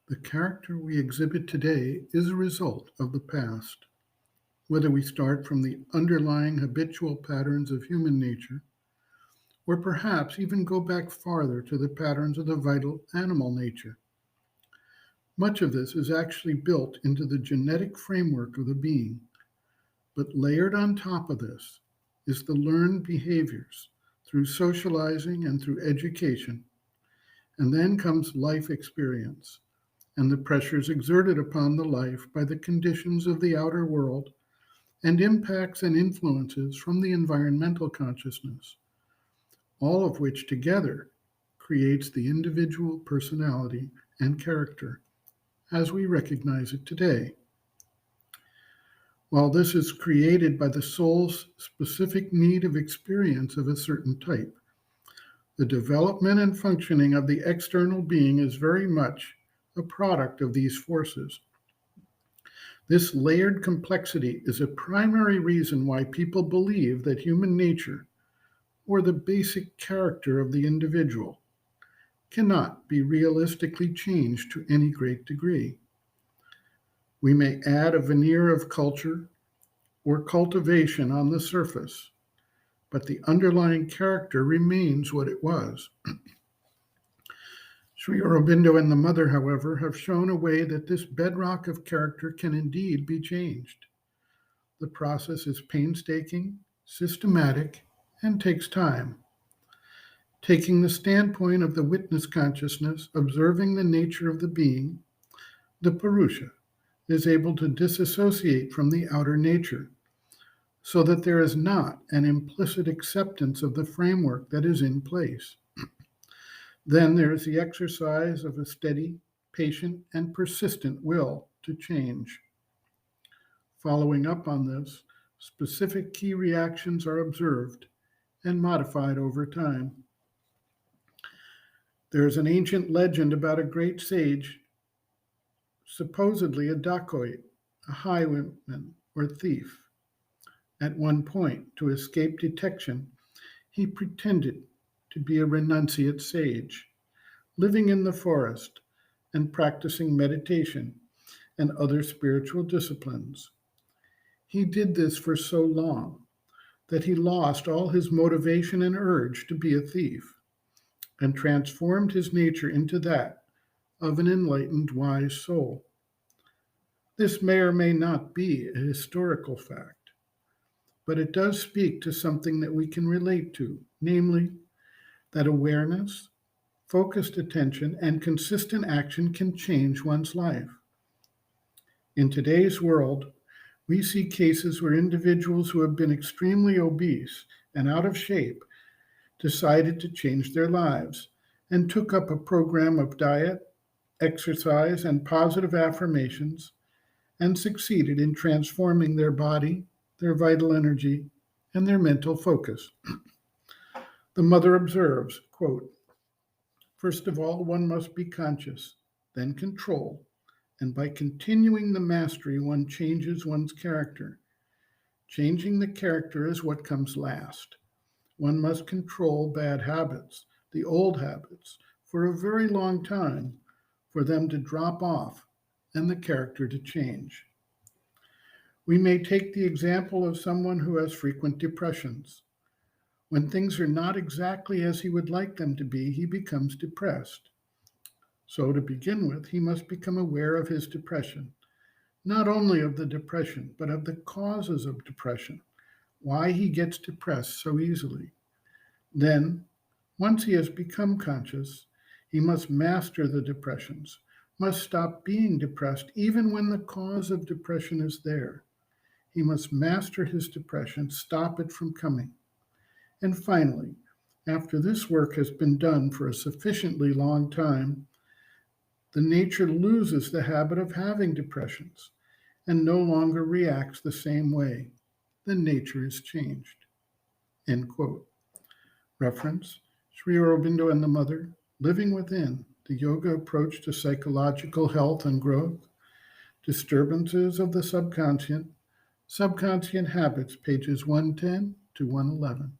The character we exhibit today is a result of the past, whether we start from the underlying habitual patterns of human nature, or perhaps even go back farther to the patterns of the vital animal nature. Much of this is actually built into the genetic framework of the being, but layered on top of this is the learned behaviors through socializing and through education, and then comes life experience and the pressures exerted upon the life by the conditions of the outer world and impacts and influences from the environmental consciousness, all of which together creates the individual personality and character as we recognize it today. While this is created by the soul's specific need of experience of a certain type, the development and functioning of the external being is very much a product of these forces. This layered complexity is a primary reason why people believe that human nature, or the basic character of the individual, cannot be realistically changed to any great degree. We may add a veneer of culture or cultivation on the surface, but the underlying character remains what it was. Sri Aurobindo and the Mother, however, have shown a way that this bedrock of character can indeed be changed. The process is painstaking, systematic, and takes time. Taking the standpoint of the witness consciousness, observing the nature of the being, the Purusha is able to disassociate from the outer nature, so that there is not an implicit acceptance of the framework that is in place. Then there is the exercise of a steady, patient, and persistent will to change. Following up on this, specific key reactions are observed and modified over time. There is an ancient legend about a great sage, supposedly a dacoit, a highwayman or thief. At one point, to escape detection, he pretended to be a renunciate sage, living in the forest and practicing meditation and other spiritual disciplines. He did this for so long that he lost all his motivation and urge to be a thief, and transformed his nature into that of an enlightened, wise soul. This may or may not be a historical fact, but it does speak to something that we can relate to, namely, that awareness, focused attention, and consistent action can change one's life. In today's world, we see cases where individuals who have been extremely obese and out of shape decided to change their lives and took up a program of diet, exercise, and positive affirmations and succeeded in transforming their body, their vital energy, and their mental focus. The Mother observes, quote, "First of all, one must be conscious, then control, and by continuing the mastery, one changes one's character. Changing the character is what comes last. One must control bad habits, the old habits, for a very long time, for them to drop off and the character to change." We may take the example of someone who has frequent depressions. When things are not exactly as he would like them to be, he becomes depressed. So, to begin with, he must become aware of his depression, not only of the depression, but of the causes of depression, why he gets depressed so easily. Then, once he has become conscious, he must master the depressions, must stop being depressed even when the cause of depression is there. He must master his depression, stop it from coming. And finally, after this work has been done for a sufficiently long time, the nature loses the habit of having depressions and no longer reacts the same way. The nature is changed. End quote. Reference, Sri Aurobindo and the Mother, Living Within, the Yoga Approach to Psychological Health and Growth, Disturbances of the Subconscient, Subconscient Habits, pages 110 to 111.